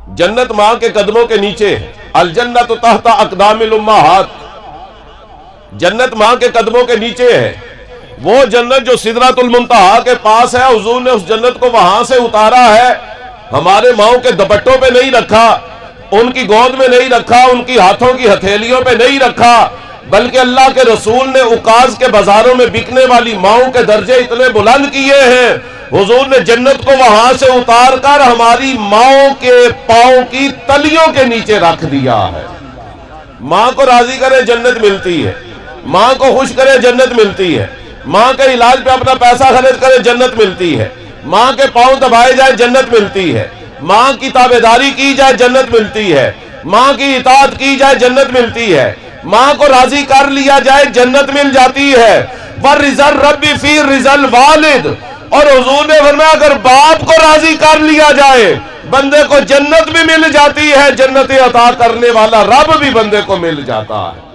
जन्नत मां के कदमों के नीचे है। अल जन्नत तहता अक़दामिल उम्महात, जन्नत मां के कदमों के नीचे है। वो जन्नत जो सिदरतुल मुंतहा के पास है, हुजूर ने उस जन्नत को वहां से उतारा है, हमारे माओ के दुपट्टों पे नहीं रखा, उनकी गोद में नहीं रखा, उनकी हाथों की हथेलियों पे नहीं रखा, बल्कि अल्लाह के रसूल ने उकाज के बाजारों में बिकने वाली माओ के दर्जे इतने बुलंद किए हैं। हुजूर ने जन्नत को वहां से उतार कर हमारी माओ के पांव की तलियों के नीचे रख दिया है। मां को राजी करे जन्नत मिलती है, मां को खुश करे जन्नत मिलती है, मां के इलाज पे अपना पैसा खर्च करे जन्नत मिलती है, मां के पांव दबाए जाए जन्नत मिलती है, मां की ताबेदारी की जाए जन्नत मिलती है, मां की इताअत की जाए जन्नत मिलती है, मां को राजी कर लिया जाए जन्नत मिल जाती है। वर रिजल रब्बी फी रिजल वालिद, और हुजूर ने फरमाया अगर बाप को राजी कर लिया जाए बंदे को जन्नत भी मिल जाती है, जन्नत अता करने वाला रब भी बंदे को मिल जाता है।